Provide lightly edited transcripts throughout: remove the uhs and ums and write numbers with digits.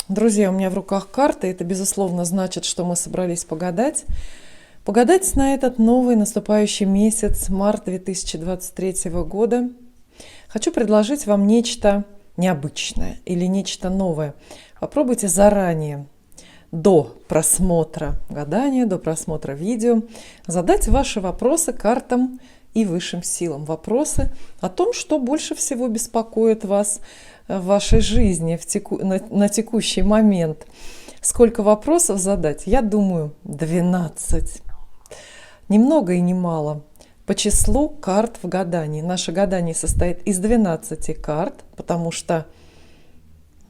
Друзья, у меня в руках карты. Это, безусловно, значит, что мы собрались погадать. Погадать на этот новый наступающий месяц, март 2023 года. Хочу предложить вам нечто необычное или нечто новое. Попробуйте заранее, до просмотра гадания, до просмотра видео, задать ваши вопросы картам и высшим силам. Вопросы о том, что больше всего беспокоит вас в вашей жизни на текущий момент. Сколько вопросов задать? Я думаю, 12. Ни много и ни мало. По числу карт в гадании. Наше гадание состоит из 12 карт, потому что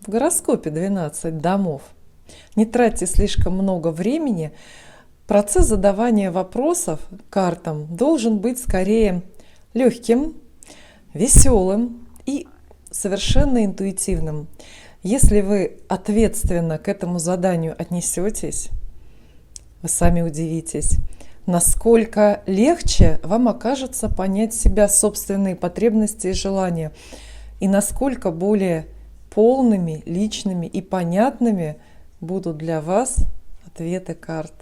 в гороскопе 12 домов. Не тратьте слишком много времени. Процесс задавания вопросов картам должен быть скорее легким, веселым и совершенно интуитивным. Если вы ответственно к этому заданию отнесетесь, вы сами удивитесь, насколько легче вам окажется понять себя, собственные потребности и желания, и насколько более полными, личными и понятными будут для вас ответы карт.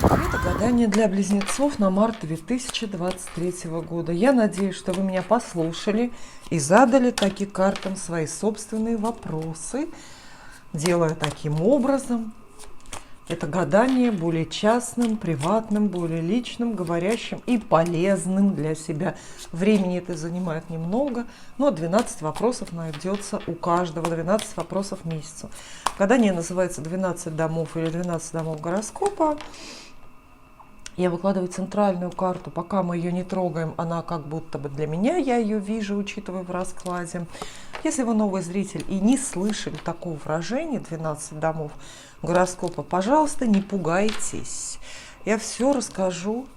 Это гадание для близнецов на март 2023 года. Я надеюсь, что вы меня послушали и задали таким картам свои собственные вопросы, делая таким образом это гадание более частным, приватным, более личным, говорящим и полезным для себя. Времени это занимает немного, но 12 вопросов найдется у каждого, 12 вопросов в месяц. Гадание называется 12 домов или 12 домов гороскопа. Я выкладываю центральную карту, пока мы ее не трогаем, она как будто бы для меня, я ее вижу, учитывая в раскладе. Если вы новый зритель и не слышали такого выражения 12 домов гороскопа, пожалуйста, не пугайтесь. Я все расскажу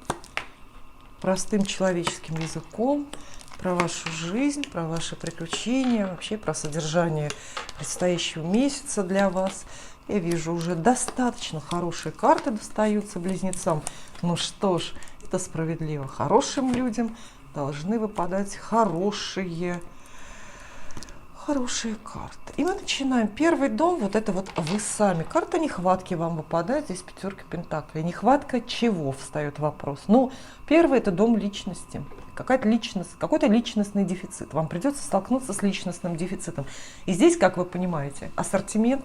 простым человеческим языком про вашу жизнь, про ваши приключения, вообще про содержание предстоящего месяца для вас. Я вижу, уже достаточно хорошие карты достаются близнецам. Ну что ж, это справедливо. Хорошим людям должны выпадать хорошие карты. И мы начинаем. Первый дом, вот это вот вы сами. Карта нехватки вам выпадает, здесь пятерка пентаклей. Нехватка чего, встает вопрос. Ну, первый это дом личности. Какая-то личность, какой-то личностный дефицит. Вам придется столкнуться с личностным дефицитом. И здесь, как вы понимаете, ассортимент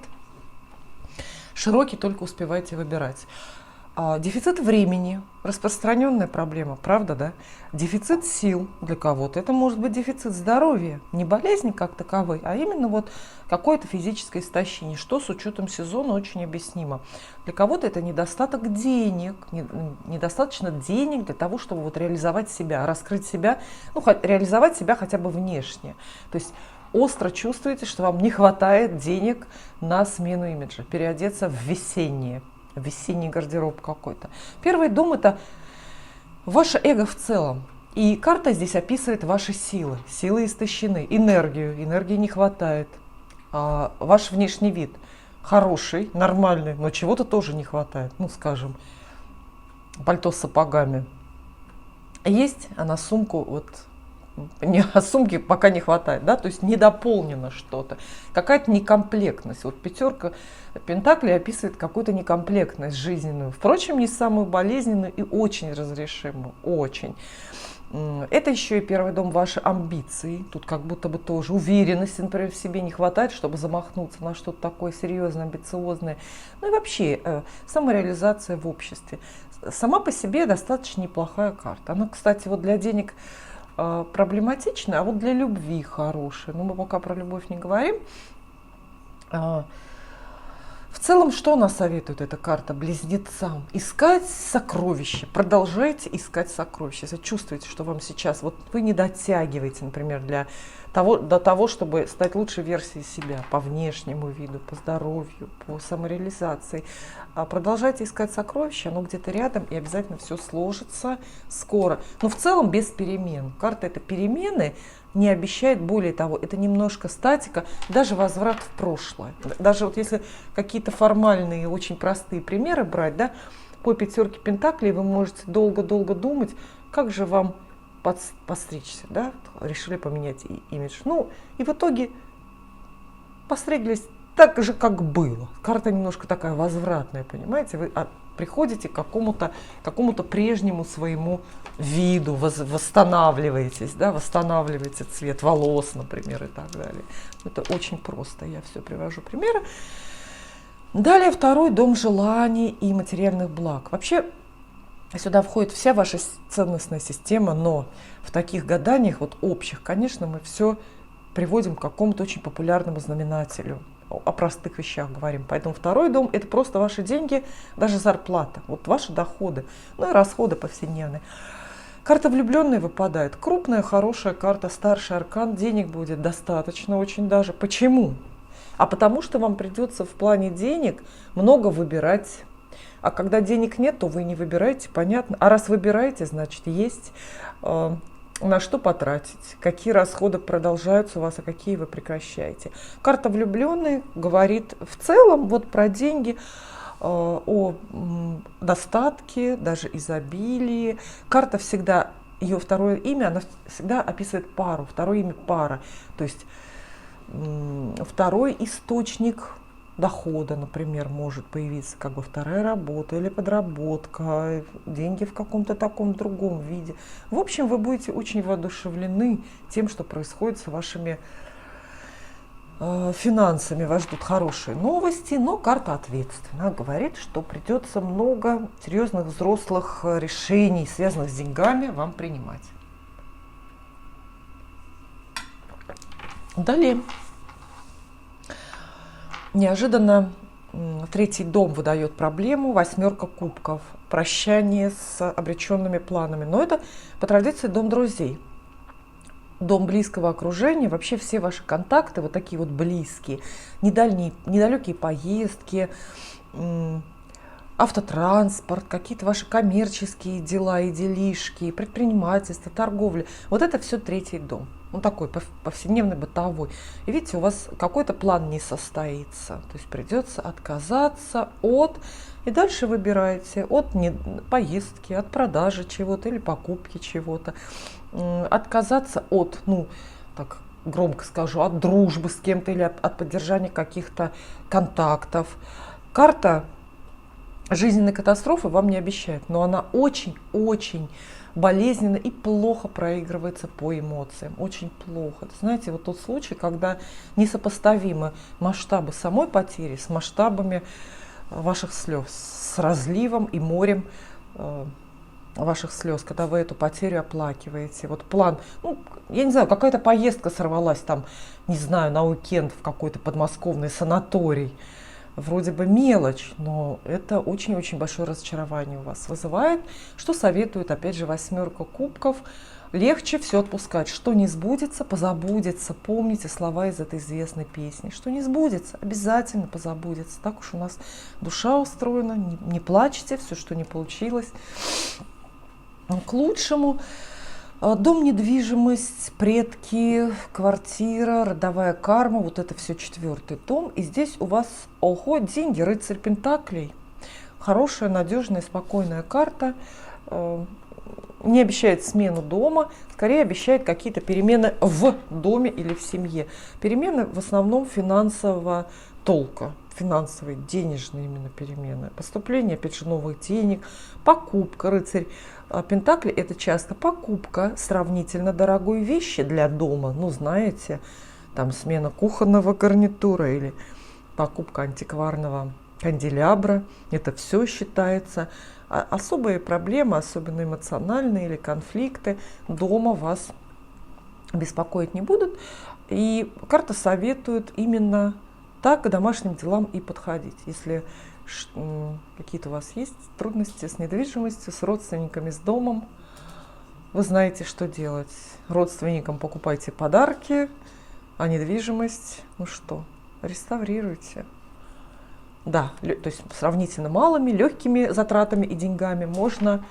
широкий, только успевайте выбирать. Дефицит времени, распространенная проблема, правда, да? Дефицит сил для кого-то. Это может быть дефицит здоровья, не болезни как таковой, а именно вот какое-то физическое истощение, что с учетом сезона очень объяснимо. Для кого-то это недостаток денег, недостаточно денег для того, чтобы вот реализовать себя, раскрыть себя, ну, реализовать себя хотя бы внешне. То есть остро чувствуете, что вам не хватает денег на смену имиджа, переодеться в весенний гардероб какой-то. Первый дом – это ваше эго в целом. И карта здесь описывает ваши силы. Силы истощены, энергии не хватает. Ваш внешний вид хороший, нормальный, но чего-то тоже не хватает. Ну, скажем, пальто с сапогами есть, а на сумку вот сумки пока не хватает, да, то есть недополнено что-то, какая-то некомплектность. Вот пятерка пентаклей описывает какую-то некомплектность жизненную, впрочем, не самую болезненную и очень разрешимую, очень. Это еще и первый дом ваши амбиции, тут как будто бы тоже уверенности, например, в себе не хватает, чтобы замахнуться на что-то такое серьезное, амбициозное. Ну и вообще самореализация в обществе. Сама по себе достаточно неплохая карта. Она, кстати, вот для денег проблематичная, а вот для любви хорошая. Но мы пока про любовь не говорим. В целом, что она советует, эта карта, близнецам? Искать сокровища. Продолжайте искать сокровища. Если чувствуете, что вам сейчас, вот вы не дотягиваете, например, до того, чтобы стать лучшей версией себя по внешнему виду, по здоровью, по самореализации. Продолжайте искать сокровища, оно где-то рядом, и обязательно все сложится скоро. Но в целом без перемен. Карта – это перемены, не обещает, более того, это немножко статика, даже возврат в прошлое. Даже вот если какие-то формальные, очень простые примеры брать, да, по пятерке пентаклей вы можете долго-долго думать, как же вам постричься, да? Решили поменять имидж. Ну, и в итоге постриглись так же, как было. Карта немножко такая возвратная, понимаете? Вы приходите к какому-то прежнему своему виду, восстанавливаетесь, да? Восстанавливаете цвет волос, например, и так далее. Это очень просто, я все привожу примеры. Далее второй дом желаний и материальных благ. Вообще сюда входит вся ваша ценностная система, но в таких гаданиях, вот общих, конечно, мы все приводим к какому-то очень популярному знаменателю. О простых вещах говорим. Поэтому второй дом – это просто ваши деньги, даже зарплата, вот ваши доходы, ну и расходы повседневные. Карта влюбленной выпадает. Крупная, хорошая карта, старший аркан, денег будет достаточно очень даже. Почему? А потому что вам придется в плане денег много выбирать. А когда денег нет, то вы не выбираете, понятно. А раз выбираете, значит есть на что потратить, какие расходы продолжаются у вас, а какие вы прекращаете. Карта влюбленной говорит в целом вот про деньги, о достатке, даже изобилии. Карта всегда, ее второе имя, она всегда описывает пару, второе имя пара. То есть второй источник дохода, например, может появиться как бы вторая работа или подработка, деньги в каком-то таком другом виде. В общем, вы будете очень воодушевлены тем, что происходит с вашими финансами. Вас ждут хорошие новости, но карта ответственна. Говорит, что придется много серьезных взрослых решений, связанных с деньгами, вам принимать. Далее. Неожиданно третий дом выдает проблему, восьмерка кубков, прощание с обреченными планами. Но это по традиции дом друзей, дом близкого окружения, вообще все ваши контакты, вот такие вот близкие, недалекие поездки, автотранспорт, какие-то ваши коммерческие дела и делишки, предпринимательство, торговля. Вот это все третий дом. Он такой повседневный, бытовой. И видите, у вас какой-то план не состоится. То есть придется отказаться от... И дальше выбираете от поездки, от продажи чего-то или покупки чего-то. Отказаться от, ну, так громко скажу, от дружбы с кем-то или от поддержания каких-то контактов. Карта жизненной катастрофы вам не обещает, но она очень-очень болезненно и плохо проигрывается по эмоциям. Очень плохо. Знаете, вот тот случай, когда несопоставимы масштабы самой потери с масштабами ваших слез, с разливом и морем ваших слез, когда вы эту потерю оплакиваете. Вот план, ну, я не знаю, какая-то поездка сорвалась там, не знаю, на уикенд в какой-то подмосковный санаторий. Вроде бы мелочь, но это очень-очень большое разочарование у вас вызывает. Что советует, опять же, восьмерка кубков. Легче все отпускать. Что не сбудется, позабудется. Помните слова из этой известной песни. Что не сбудется, обязательно позабудется. Так уж у нас душа устроена. Не плачьте, все, что не получилось, к лучшему. Дом, недвижимость, предки, квартира, родовая карма, вот это все четвертый дом. И здесь у вас, ого, деньги, рыцарь пентаклей. Хорошая, надежная, спокойная карта. Не обещает смену дома, скорее обещает какие-то перемены в доме или в семье. Перемены в основном финансового толка, финансовые, денежные именно перемены. Поступление, опять же, новых денег, покупка, рыцарь пентаклей – это часто покупка сравнительно дорогой вещи для дома. Ну, знаете, там смена кухонного гарнитура или покупка антикварного канделябра. Это все считается. Особые проблемы, особенно эмоциональные или конфликты дома вас беспокоить не будут. И карта советует именно так к домашним делам и подходить. Если какие-то у вас есть трудности с недвижимостью, с родственниками, с домом, вы знаете, что делать. Родственникам покупайте подарки, а недвижимость, ну что, реставрируйте. Да, то есть сравнительно малыми, легкими затратами и деньгами можно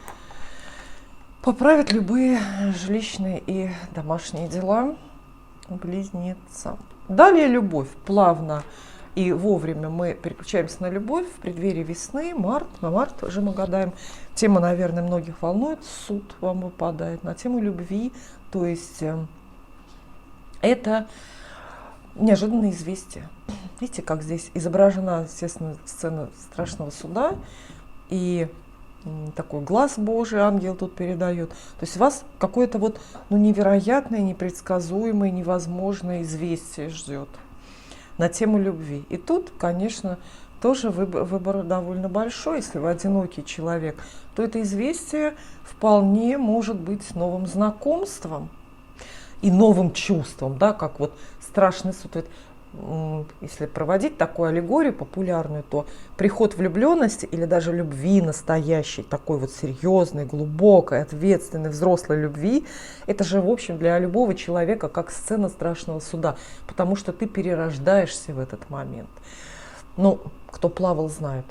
поправить любые жилищные и домашние дела близнецам. Далее любовь плавно и вовремя мы переключаемся на любовь в преддверии весны, на март уже мы гадаем. Тема, наверное, многих волнует, суд вам выпадает на тему любви, то есть это неожиданное известие. Видите, как здесь изображена, естественно, сцена страшного суда, и такой глаз Божий ангел тут передает. То есть вас какое-то вот невероятное, непредсказуемое, невозможное известие ждет на тему любви. И тут, конечно, тоже выбор довольно большой. Если вы одинокий человек, то это известие вполне может быть новым знакомством и новым чувством, да, как вот страшный суд. Если проводить такую аллегорию популярную, то приход влюбленности или даже любви настоящей, такой вот серьезной, глубокой, ответственной, взрослой любви, это же, в общем, для любого человека как сцена страшного суда, потому что ты перерождаешься в этот момент. Ну, кто плавал, знает.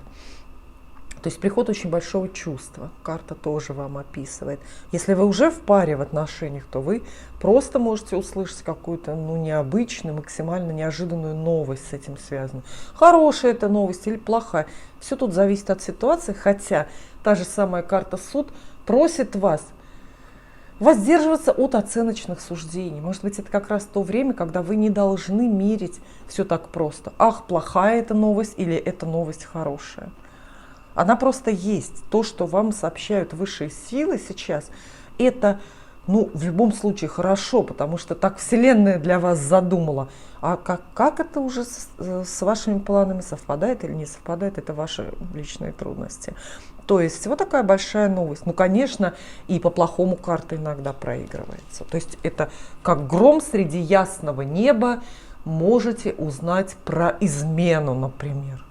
То есть приход очень большого чувства. Карта тоже вам описывает. Если вы уже в паре в отношениях, то вы просто можете услышать какую-то необычную, максимально неожиданную новость с этим связанную. Хорошая это новость или плохая. Все тут зависит от ситуации, хотя та же самая карта суд просит вас воздерживаться от оценочных суждений. Может быть, это как раз то время, когда вы не должны мерить все так просто. Ах, плохая эта новость или эта новость хорошая. Она просто есть. То, что вам сообщают высшие силы сейчас, это, в любом случае хорошо, потому что так Вселенная для вас задумала. А как это уже с вашими планами совпадает или не совпадает, это ваши личные трудности. То есть вот такая большая новость. Конечно, и по-плохому карта иногда проигрывается. То есть это как гром среди ясного неба можете узнать про измену, например.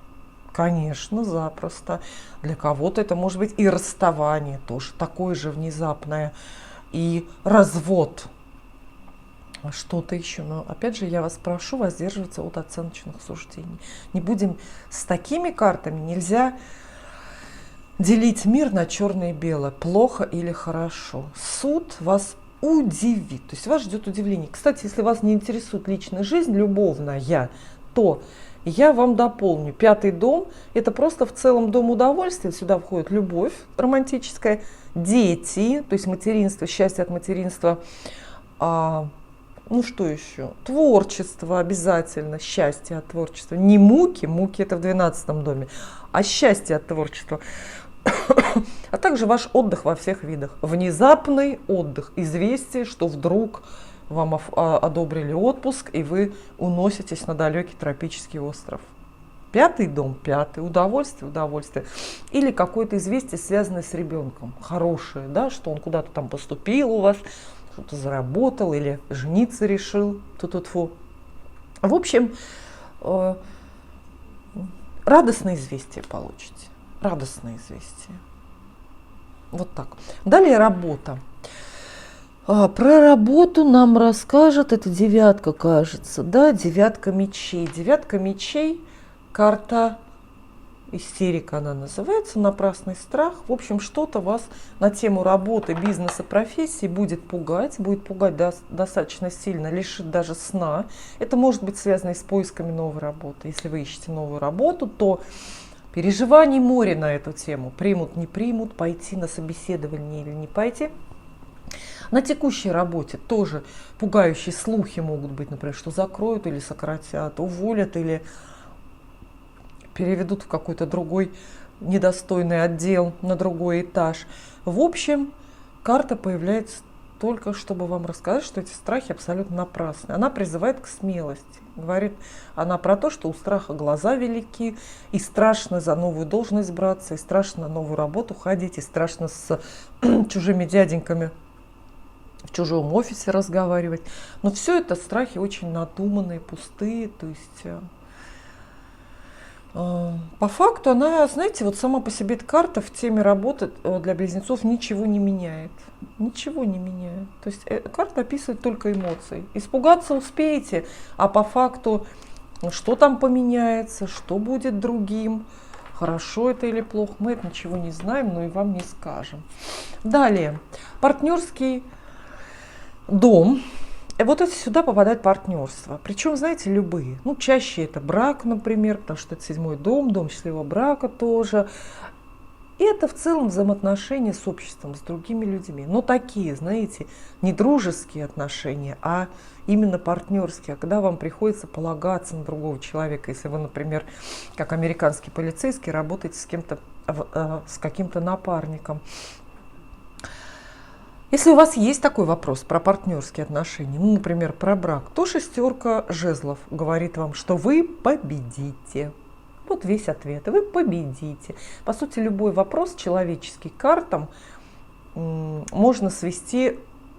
Конечно, запросто. Для кого-то это может быть и расставание тоже такое же внезапное, и развод. Что-то еще. Но опять же я вас прошу воздерживаться от оценочных суждений. Не будем с такими картами, нельзя делить мир на черное и белое, плохо или хорошо. Суд вас удивит, то есть вас ждет удивление. Кстати, если вас не интересует личная жизнь, любовная, то я вам дополню. 5-й дом – это просто в целом дом удовольствия. Сюда входит любовь романтическая, дети, то есть материнство, счастье от материнства. Что еще? Творчество обязательно, счастье от творчества. Не муки, муки это в 12-м доме, а счастье от творчества. А также ваш отдых во всех видах. Внезапный отдых, известие, что вдруг вам одобрили отпуск, и вы уноситесь на далекий тропический остров. 5-й дом, 5-й, удовольствие. Или какое-то известие, связанное с ребенком. Хорошее, да, что он куда-то там поступил у вас, что-то заработал или жениться решил. Ту-ту-тфу. В общем, радостное известие получите. Радостное известие. Вот так. Далее работа. Про работу нам расскажет, это 9-ка, кажется, да, 9-ка мечей. 9-ка мечей, карта истерика она называется, напрасный страх. В общем, что-то вас на тему работы, бизнеса, профессии будет пугать достаточно сильно, лишит даже сна. Это может быть связано и с поисками новой работы. Если вы ищете новую работу, то переживаний море на эту тему. Примут, не примут, пойти на собеседование или не пойти. На текущей работе тоже пугающие слухи могут быть, например, что закроют или сократят, уволят или переведут в какой-то другой недостойный отдел, на другой этаж. В общем, карта появляется только, чтобы вам рассказать, что эти страхи абсолютно напрасны. Она призывает к смелости. Говорит она про то, что у страха глаза велики, и страшно за новую должность браться, и страшно на новую работу ходить, и страшно с чужими дяденьками в чужом офисе разговаривать. Но все это страхи очень надуманные, пустые. То есть по факту она, знаете, вот сама по себе эта карта в теме работы для близнецов ничего не меняет. Ничего не меняет. То есть карта описывает только эмоции. Испугаться успеете, а по факту что там поменяется, что будет другим, хорошо это или плохо, мы это ничего не знаем, но и вам не скажем. Далее, партнерский дом. И вот это сюда попадает партнерство. Причем, знаете, любые. Ну, чаще это брак, например, потому что это 7-й дом, дом счастливого брака тоже. И это в целом взаимоотношения с обществом, с другими людьми. Но такие, знаете, не дружеские отношения, а именно партнерские, когда вам приходится полагаться на другого человека. Если вы, например, как американский полицейский, работаете с кем-то, с каким-то напарником. Если у вас есть такой вопрос про партнерские отношения, ну, например, про брак, то 6 жезлов говорит вам, что вы победите. Вот весь ответ. Вы победите. По сути, любой вопрос человеческий к картам можно свести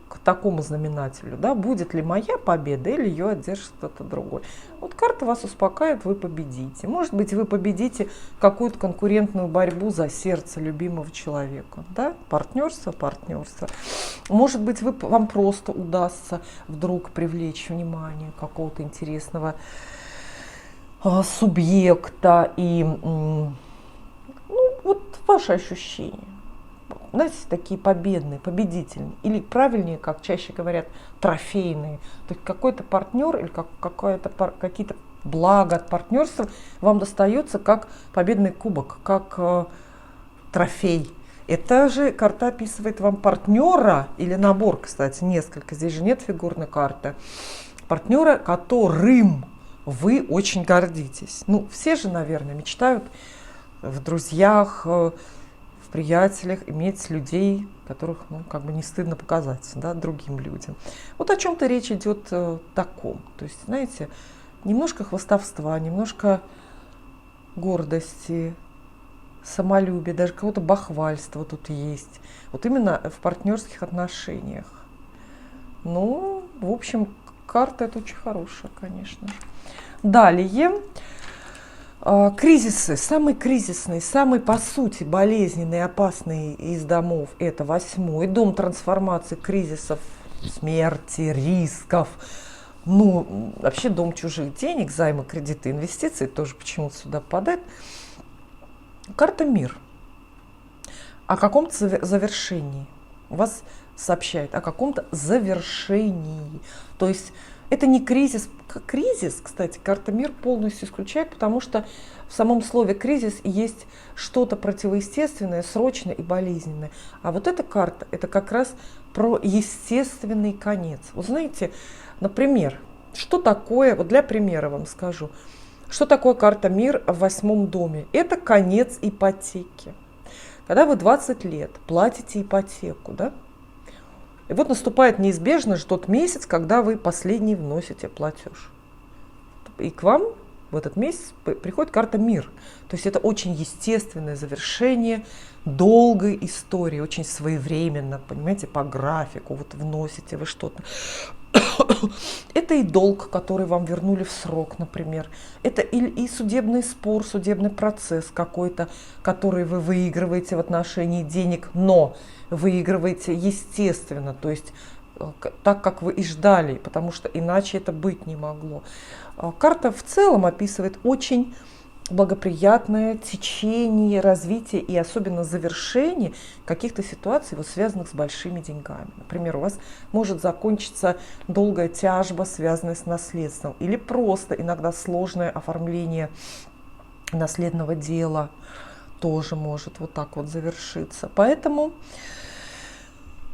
к такому знаменателю. Да? Будет ли моя победа или ее одержит кто-то другой. Вот карта вас успокаивает, вы победите. Может быть, вы победите какую-то конкурентную борьбу за сердце любимого человека. Да? Партнерство, партнерство. Может быть, вам просто удастся вдруг привлечь внимание какого-то интересного субъекта и ну, вот ваши ощущения, знаете, такие победные, победительные, или правильнее, как чаще говорят, трофейные. То есть какой-то партнер или какие-то блага от партнерства вам достается как победный кубок, как трофей. Это же карта описывает вам партнера или набор, кстати, несколько. Здесь же нет фигурной карты. Партнера, которым вы очень гордитесь. Ну, все же, наверное, мечтают в друзьях, в приятелях иметь людей, которых, ну, как бы не стыдно показать, да, другим людям. Вот о чем-то речь идет таком. То есть, знаете, немножко хвастовства, немножко гордости, самолюбия, даже какого-то бахвальства тут есть. Вот именно в партнерских отношениях. Ну, в общем, карта это очень хорошая, конечно же. Далее, кризисы, самый кризисный, самый по сути болезненный, опасный из домов – это 8-й дом трансформации, кризисов, смерти, рисков. Ну, вообще дом чужих денег, займы, кредиты, инвестиции тоже почему-то сюда попадает. Карта мир. О каком-то завершении. Вас сообщает о каком-то завершении. То есть это не кризис. Кризис, кстати, карта мир полностью исключает, потому что в самом слове кризис есть что-то противоестественное, срочное и болезненное. А вот эта карта, это как раз про естественный конец. Вот знаете, например, что такое, вот для примера вам скажу, что такое карта мир в 8-м доме? Это конец ипотеки. Когда вы 20 лет платите ипотеку, да? И вот наступает неизбежно тот месяц, когда вы последний вносите платеж. И к вам в этот месяц приходит карта мир. То есть это очень естественное завершение долгой истории, очень своевременно, понимаете, по графику, вот вносите вы что-то. Это и долг, который вам вернули в срок, например. Это и судебный спор, судебный процесс какой-то, который вы выигрываете в отношении денег, но выигрываете естественно, то есть так, как вы и ждали, потому что иначе это быть не могло. Карта в целом описывает очень благоприятное течение, развитие и особенно завершение каких-то ситуаций, вот, связанных с большими деньгами. Например, у вас может закончиться долгая тяжба, связанная с наследством, или просто иногда сложное оформление наследного дела тоже может вот так вот завершиться. Поэтому,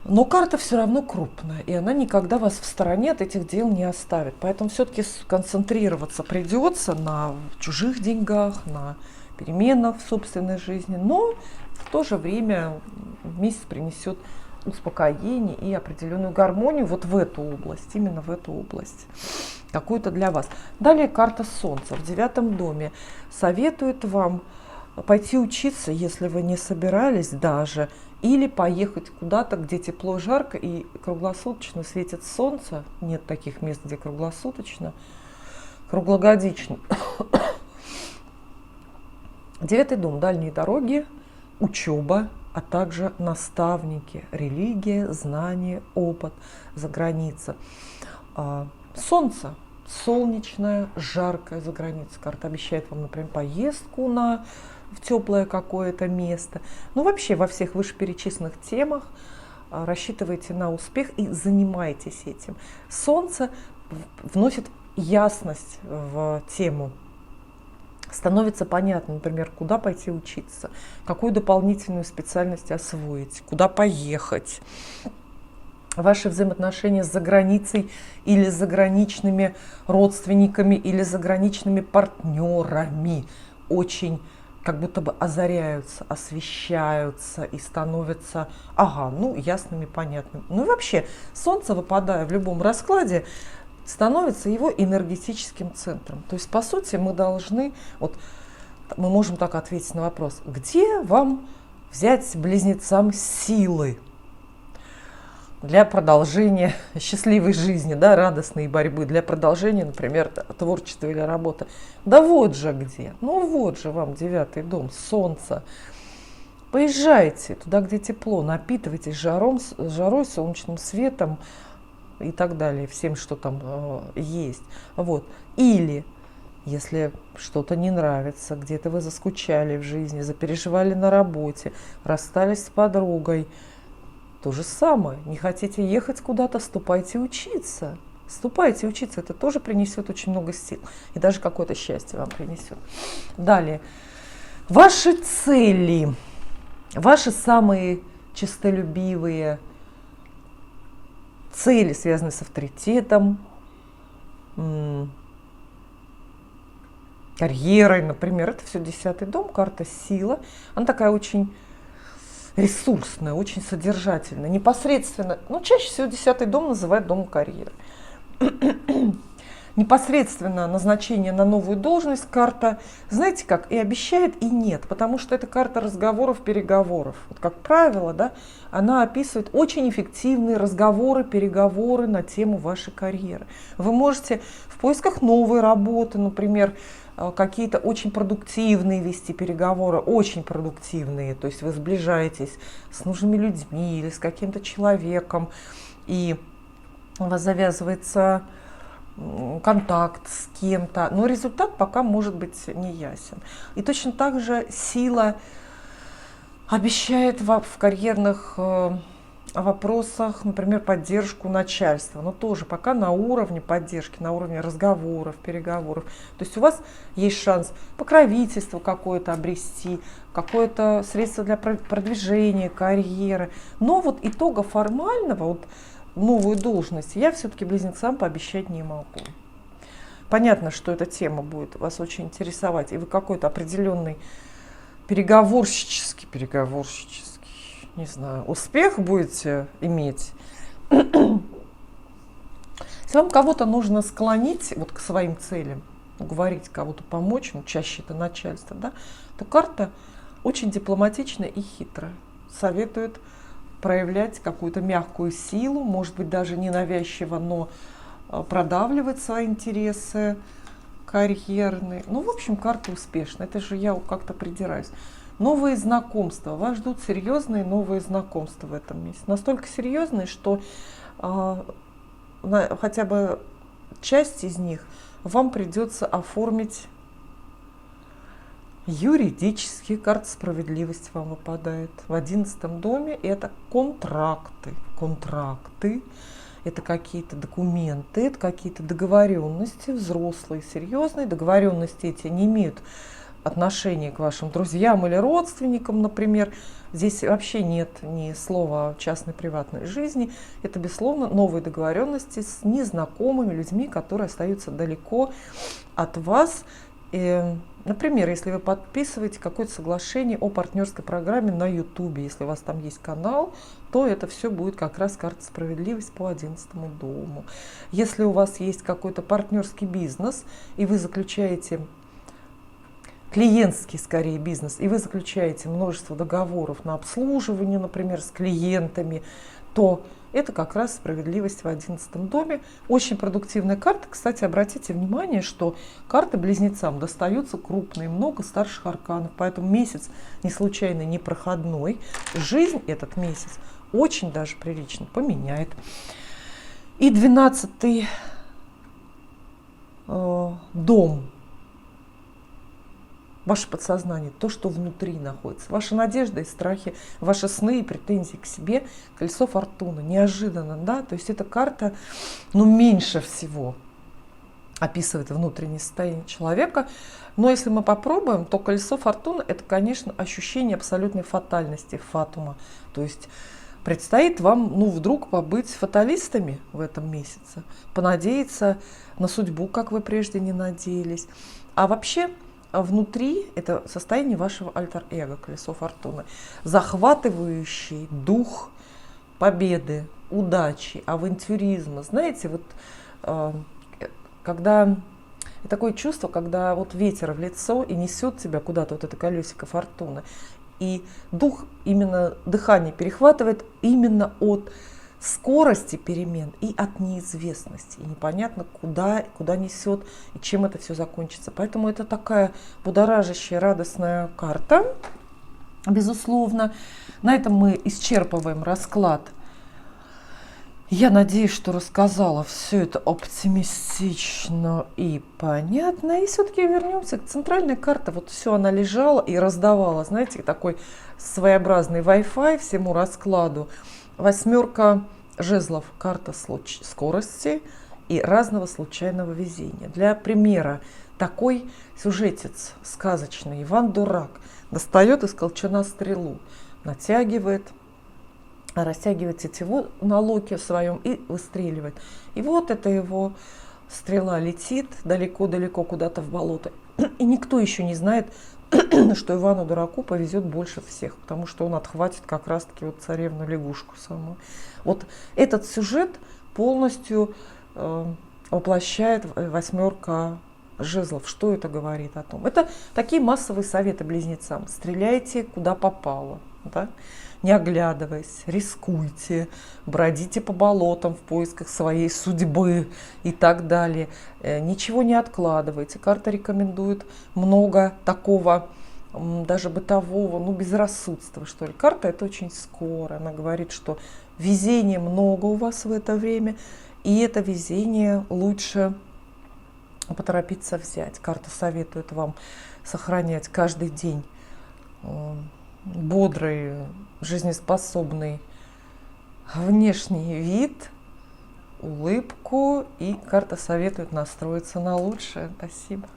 но карта все равно крупная, и она никогда вас в стороне от этих дел не оставит. Поэтому все-таки концентрироваться придется на чужих деньгах, на переменах в собственной жизни, но в то же время месяц принесет успокоение и определенную гармонию вот в эту область, именно в эту область, какую-то для вас. Далее карта Солнца в 9-м доме советует вам пойти учиться, если вы не собирались даже, или поехать куда-то, где тепло, жарко и круглосуточно светит солнце. Нет таких мест, где круглосуточно, круглогодично. 9-й дом, дальние дороги, учеба, а также наставники, религия, знания, опыт, заграница. Солнце, солнечное, жаркое за границей. Карта обещает вам, например, поездку в теплое какое-то место. Ну, вообще во всех вышеперечисленных темах рассчитывайте на успех и занимайтесь этим. Солнце вносит ясность в тему. Становится понятно, например, куда пойти учиться, какую дополнительную специальность освоить, куда поехать. Ваши взаимоотношения с заграницей или с заграничными родственниками или заграничными партнерами очень как будто бы озаряются, освещаются и становятся, ясными, понятными. Ну и вообще, Солнце, выпадая в любом раскладе, становится его энергетическим центром. То есть, по сути, мы можем так ответить на вопрос, где вам взять близнецам силы для продолжения счастливой жизни, да, радостной борьбы, для продолжения, например, творчества или работы. Да вот же где. Ну вот же вам 9-й дом, Солнце. Поезжайте туда, где тепло, напитывайтесь жарой, солнечным светом и так далее, всем, что там есть. Вот. Или, если что-то не нравится, где-то вы заскучали в жизни, запереживали на работе, расстались с подругой, то же самое. Не хотите ехать куда-то, ступайте учиться. Ступайте учиться, это тоже принесет очень много сил. И даже какое-то счастье вам принесет. Далее. Ваши цели. Ваши самые честолюбивые цели, связанные с авторитетом, карьерой, например. Это все 10-й дом, карта сила. Она такая очень ресурсная, очень содержательная, непосредственно, чаще всего 10-й дом называют домом карьеры. Непосредственно назначение на новую должность карта, знаете как, и обещает, и нет, потому что это карта разговоров, переговоров. Вот, как правило, да, она описывает очень эффективные разговоры, переговоры на тему вашей карьеры. Вы можете в поисках новой работы, например, какие-то очень продуктивные вести переговоры, очень продуктивные, то есть вы сближаетесь с нужными людьми или с каким-то человеком, и у вас завязывается контакт с кем-то, но результат пока может быть не ясен. И точно так же сила обещает в карьерных вопросах, например, поддержку начальства, но тоже пока на уровне поддержки, на уровне разговоров, переговоров. То есть у вас есть шанс покровительство какое-то обрести, какое-то средство для продвижения карьеры. Но вот итога формального, новую должность я все-таки близнецам пообещать не могу. Понятно, что эта тема будет вас очень интересовать, и вы какой-то определенный переговорщический, не знаю, успех будете иметь. Если вам кого-то нужно склонить к своим целям, уговорить кого-то помочь, чаще это начальство, да, то карта очень дипломатичная и хитрая. Советует проявлять какую-то мягкую силу, может быть, даже ненавязчиво, но продавливать свои интересы карьерные. В общем, карта успешная. Это же я как-то придираюсь. Новые знакомства. Вас ждут серьезные новые знакомства в этом месяце. Настолько серьезные, что хотя бы часть из них вам придется оформить юридически. Карта справедливости вам выпадает. В 11-м доме это контракты. Контракты. Это какие-то документы, это какие-то договоренности, взрослые, серьезные. Договоренности эти не имеют отношения к вашим друзьям или родственникам, например. Здесь вообще нет ни слова частной приватной жизни. Это, безусловно, новые договоренности с незнакомыми людьми, которые остаются далеко от вас. Например, если вы подписываете какое-то соглашение о партнерской программе на YouTube, если у вас там есть канал, то это все будет как раз карта справедливости по 11-му дому. Если у вас есть какой-то партнерский бизнес, и вы заключаете клиентский, скорее, бизнес, и вы заключаете множество договоров на обслуживание, например, с клиентами, то это как раз справедливость в 11-м доме. Очень продуктивная карта. Кстати, обратите внимание, что карты близнецам достаются крупные, много старших арканов. Поэтому месяц не случайно не проходной. Жизнь этот месяц очень даже прилично поменяет. И 12-й дом. ваше подсознание, то, что внутри находится, ваши надежды и страхи, ваши сны и претензии к себе, колесо фортуны, неожиданно, да, то есть эта карта, ну, меньше всего описывает внутреннее состояние человека, но если мы попробуем, то колесо фортуны — это, конечно, ощущение абсолютной фатальности, фатума, то есть предстоит вам, ну, вдруг побыть фаталистами в этом месяце, понадеяться на судьбу, как вы прежде не надеялись. А вообще внутри это состояние вашего альтер-эго, колесо фортуны, захватывающий дух победы, удачи, авантюризма. Знаете, вот когда такое чувство, когда вот ветер в лицо и несет тебя куда-то, вот это колесико фортуны, и дух, именно дыхание перехватывает именно от скорости перемен и от неизвестности. И непонятно, куда несет и чем это все закончится. Поэтому это такая будоражащая, радостная карта, безусловно. На этом мы исчерпываем расклад. Я надеюсь, что рассказала все это оптимистично и понятно. И все-таки вернемся к центральной карте. Вот все она лежала и раздавала, знаете, такой своеобразный Wi-Fi всему раскладу. Восьмерка жезлов, карта скорости и разного случайного везения. Для примера, такой сюжетец сказочный Иван Дурак достает из колчана стрелу, натягивает, растягивает тетиву на луке своем и выстреливает. И вот эта его стрела летит далеко-далеко куда-то в болото. И никто еще не знает, что Ивану Дураку повезет больше всех, потому что он отхватит как раз-таки вот царевну лягушку саму. Вот этот сюжет полностью воплощает восьмерка жезлов. Что это говорит о том? Это такие массовые советы близнецам. Стреляйте куда попало, да? Не оглядываясь, рискуйте, бродите по болотам в поисках своей судьбы и так далее. Ничего не откладывайте. Карта рекомендует много такого, даже бытового, ну, безрассудства, что ли. Карта это очень скоро. Она говорит, что везения много у вас в это время, и это везение лучше поторопиться взять. Карта советует вам сохранять каждый день бодрый, жизнеспособный внешний вид, улыбку, и карта советует настроиться на лучшее. Спасибо.